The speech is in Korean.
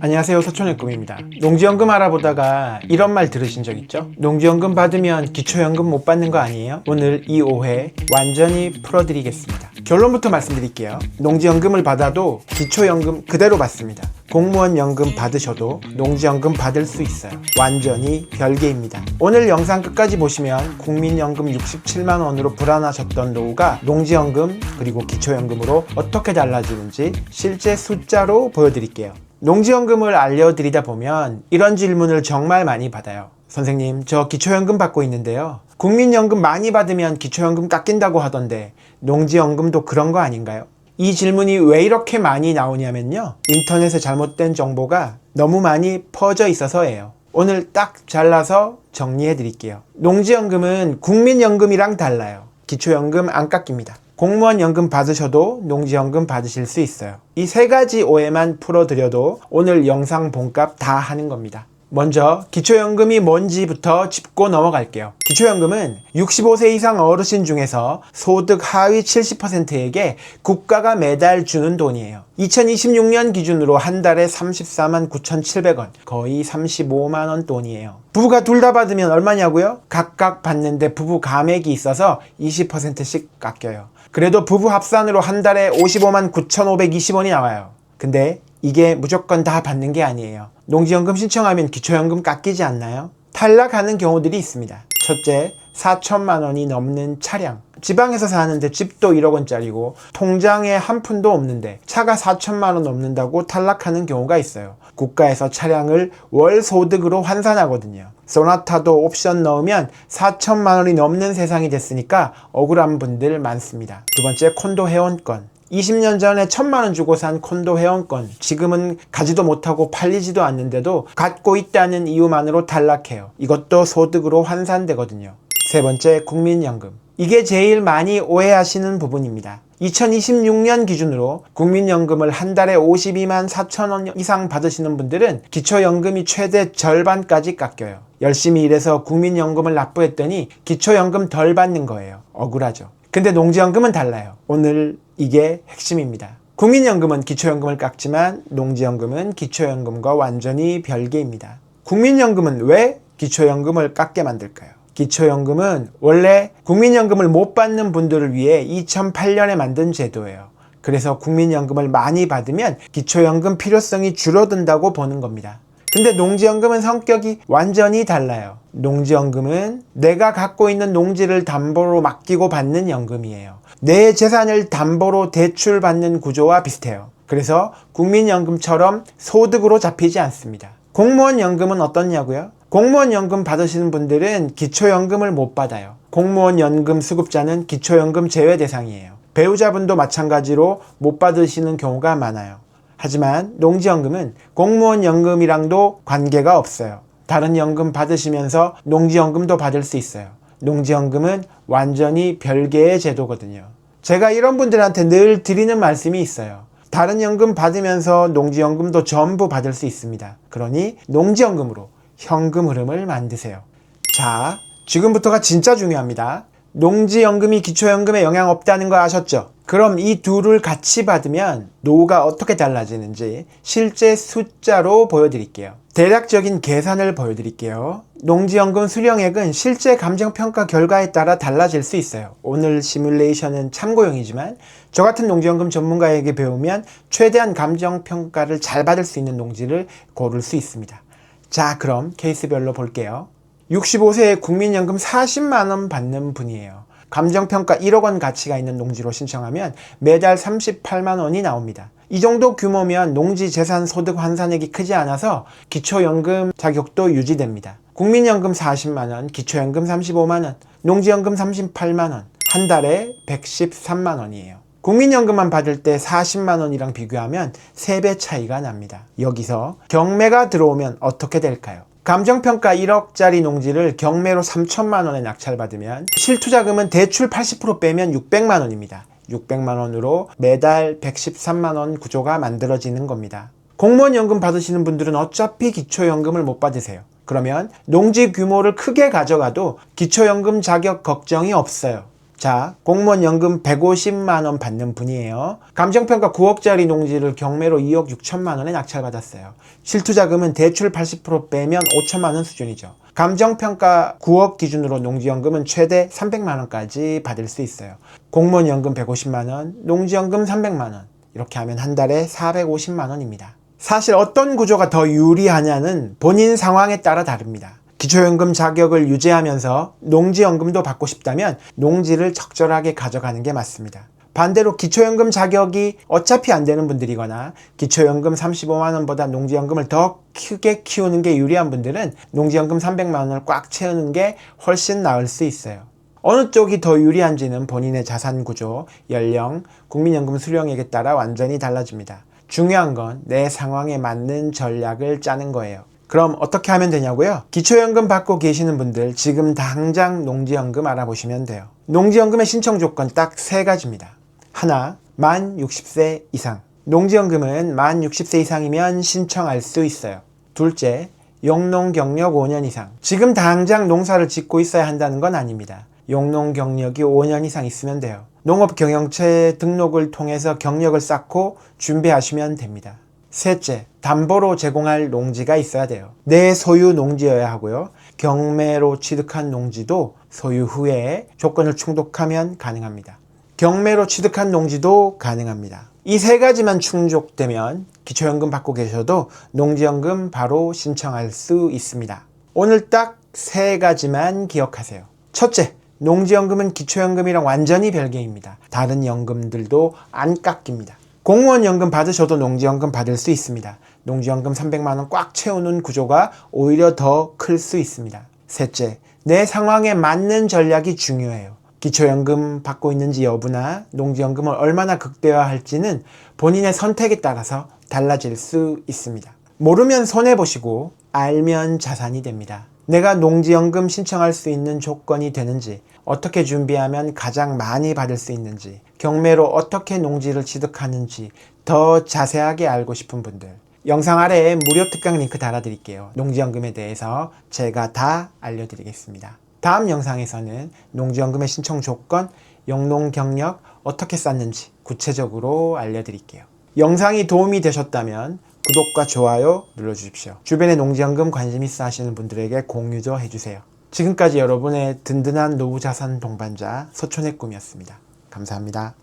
안녕하세요, 서촌의 꿈입니다. 농지연금 알아보다가 이런 말 들으신 적 있죠? 농지연금 받으면 기초연금 못 받는 거 아니에요? 오늘 이 오해 완전히 풀어드리겠습니다. 결론부터 말씀드릴게요. 농지연금을 받아도 기초연금 그대로 받습니다. 공무원 연금 받으셔도 농지연금 받을 수 있어요. 완전히 별개입니다. 오늘 영상 끝까지 보시면 국민연금 67만원으로 불안하셨던 노후가 농지연금 그리고 기초연금으로 어떻게 달라지는지 실제 숫자로 보여드릴게요. 농지연금을 알려드리다 보면 이런 질문을 정말 많이 받아요. 선생님, 저 기초연금 받고 있는데요. 국민연금 많이 받으면 기초연금 깎인다고 하던데 농지연금도 그런 거 아닌가요? 이 질문이 왜 이렇게 많이 나오냐면요. 인터넷에 잘못된 정보가 너무 많이 퍼져 있어서예요. 오늘 딱 잘라서 정리해 드릴게요. 농지연금은 국민연금이랑 달라요. 기초연금 안 깎입니다. 공무원 연금 받으셔도 농지연금 받으실 수 있어요. 이 세 가지 오해만 풀어드려도 오늘 영상 본값 다 하는 겁니다. 먼저 기초연금이 뭔지부터 짚고 넘어갈게요. 기초연금은 65세 이상 어르신 중에서 소득 하위 70%에게 국가가 매달 주는 돈이에요. 2026년 기준으로 한 달에 34만 9,700원, 거의 35만 원 돈이에요. 부부가 둘 다 받으면 얼마냐고요? 각각 받는데 부부 감액이 있어서 20%씩 깎여요. 그래도 부부 합산으로 한 달에 55만 9,520원이 나와요. 근데 이게 무조건 다 받는 게 아니에요. 농지연금 신청하면 기초연금 깎이지 않나요? 탈락하는 경우들이 있습니다. 첫째, 4천만 원이 넘는 차량. 지방에서 사는데 집도 1억 원짜리고 통장에 한 푼도 없는데 차가 4천만 원 넘는다고 탈락하는 경우가 있어요. 국가에서 차량을 월 소득으로 환산하거든요. 소나타도 옵션 넣으면 4천만 원이 넘는 세상이 됐으니까 억울한 분들 많습니다. 두 번째, 콘도 회원권. 20년 전에 1,000만 원 주고 산 콘도 회원권, 지금은 가지도 못하고 팔리지도 않는데도 갖고 있다는 이유만으로 탈락해요. 이것도 소득으로 환산되거든요. 세 번째, 국민연금. 이게 제일 많이 오해하시는 부분입니다. 2026년 기준으로 국민연금을 한 달에 52만 4천 원 이상 받으시는 분들은 기초연금이 최대 절반까지 깎여요. 열심히 일해서 국민연금을 납부했더니 기초연금 덜 받는 거예요. 억울하죠. 근데 농지연금은 달라요. 오늘 이게 핵심입니다. 국민연금은 기초연금을 깎지만 농지연금은 기초연금과 완전히 별개입니다. 국민연금은 왜 기초연금을 깎게 만들까요? 기초연금은 원래 국민연금을 못 받는 분들을 위해 2008년에 만든 제도예요. 그래서 국민연금을 많이 받으면 기초연금 필요성이 줄어든다고 보는 겁니다. 근데 농지연금은 성격이 완전히 달라요. 농지연금은 내가 갖고 있는 농지를 담보로 맡기고 받는 연금이에요. 내 재산을 담보로 대출받는 구조와 비슷해요. 그래서 국민연금처럼 소득으로 잡히지 않습니다. 공무원 연금은 어떻냐고요? 공무원 연금 받으시는 분들은 기초연금을 못 받아요. 공무원 연금 수급자는 기초연금 제외 대상이에요. 배우자분도 마찬가지로 못 받으시는 경우가 많아요. 하지만 농지연금은 공무원 연금이랑도 관계가 없어요. 다른 연금 받으시면서 농지연금도 받을 수 있어요. 농지연금은 완전히 별개의 제도거든요. 제가 이런 분들한테 늘 드리는 말씀이 있어요. 다른 연금 받으면서 농지연금도 전부 받을 수 있습니다. 그러니 농지연금으로 현금 흐름을 만드세요. 자, 지금부터가 진짜 중요합니다. 농지연금이 기초연금에 영향 없다는 거 아셨죠? 그럼 이 둘을 같이 받으면 노후가 어떻게 달라지는지 실제 숫자로 보여드릴게요. 대략적인 계산을 보여드릴게요. 농지연금 수령액은 실제 감정평가 결과에 따라 달라질 수 있어요. 오늘 시뮬레이션은 참고용이지만 저 같은 농지연금 전문가에게 배우면 최대한 감정평가를 잘 받을 수 있는 농지를 고를 수 있습니다. 자, 그럼 케이스별로 볼게요. 65세에 국민연금 40만원 받는 분이에요. 감정평가 1억 원 가치가 있는 농지로 신청하면 매달 38만원이 나옵니다. 이 정도 규모면 농지 재산 소득 환산액이 크지 않아서 기초연금 자격도 유지됩니다. 국민연금 40만원, 기초연금 35만원, 농지연금 38만원, 한 달에 113만원이에요. 국민연금만 받을 때 40만원이랑 비교하면 3배 차이가 납니다. 여기서 경매가 들어오면 어떻게 될까요? 감정평가 1억짜리 농지를 경매로 3천만원에 낙찰받으면 실투자금은 대출 80% 빼면 600만원입니다. 600만원으로 매달 113만원 구조가 만들어지는 겁니다. 공무원연금 받으시는 분들은 어차피 기초연금을 못 받으세요. 그러면 농지 규모를 크게 가져가도 기초연금 자격 걱정이 없어요. 자, 공무원 연금 150만 원 받는 분이에요. 감정평가 9억짜리 농지를 경매로 2억 6천만 원에 낙찰받았어요. 실투자금은 대출 80% 빼면 5천만 원 수준이죠. 감정평가 9억 기준으로 농지연금은 최대 300만 원까지 받을 수 있어요. 공무원 연금 150만 원, 농지연금 300만 원. 이렇게 하면 한 달에 450만 원입니다. 사실 어떤 구조가 더 유리하냐는 본인 상황에 따라 다릅니다. 기초연금 자격을 유지하면서 농지연금도 받고 싶다면 농지를 적절하게 가져가는 게 맞습니다. 반대로 기초연금 자격이 어차피 안 되는 분들이거나 기초연금 35만 원보다 농지연금을 더 크게 키우는 게 유리한 분들은 농지연금 300만 원을 꽉 채우는 게 훨씬 나을 수 있어요. 어느 쪽이 더 유리한지는 본인의 자산 구조, 연령, 국민연금 수령액에 따라 완전히 달라집니다. 중요한 건 내 상황에 맞는 전략을 짜는 거예요. 그럼 어떻게 하면 되냐고요? 기초연금 받고 계시는 분들 지금 당장 농지연금 알아보시면 돼요. 농지연금의 신청 조건 딱 3가지입니다. 하나, 만 60세 이상. 농지연금은 만 60세 이상이면 신청할 수 있어요. 둘째, 용농 경력 5년 이상. 지금 당장 농사를 짓고 있어야 한다는 건 아닙니다. 용농 경력이 5년 이상 있으면 돼요. 농업경영체 등록을 통해서 경력을 쌓고 준비하시면 됩니다. 셋째, 담보로 제공할 농지가 있어야 돼요. 내 소유 농지여야 하고요. 경매로 취득한 농지도 소유 후에 조건을 충족하면 가능합니다. 경매로 취득한 농지도 가능합니다. 이 3가지만 충족되면 기초연금 받고 계셔도 농지연금 바로 신청할 수 있습니다. 오늘 딱 3가지만 기억하세요. 첫째, 농지연금은 기초연금이랑 완전히 별개입니다. 다른 연금들도 안 깎입니다. 공무원 연금 받으셔도 농지연금 받을 수 있습니다. 농지연금 300만 원 꽉 채우는 구조가 오히려 더 클 수 있습니다. 셋째, 내 상황에 맞는 전략이 중요해요. 기초연금 받고 있는지 여부나 농지연금을 얼마나 극대화할지는 본인의 선택에 따라서 달라질 수 있습니다. 모르면 손해보시고 알면 자산이 됩니다. 내가 농지연금 신청할 수 있는 조건이 되는지, 어떻게 준비하면 가장 많이 받을 수 있는지, 경매로 어떻게 농지를 취득하는지 더 자세하게 알고 싶은 분들, 영상 아래에 무료 특강 링크 달아드릴게요. 농지연금에 대해서 제가 다 알려드리겠습니다. 다음 영상에서는 농지연금의 신청 조건, 용농 경력 어떻게 쌓는지 구체적으로 알려드릴게요. 영상이 도움이 되셨다면 구독과 좋아요 눌러주십시오. 주변에 농지연금 관심 있어 하시는 분들에게 공유도 해주세요. 지금까지 여러분의 든든한 노후자산 동반자 서촌의 꿈이었습니다. 감사합니다.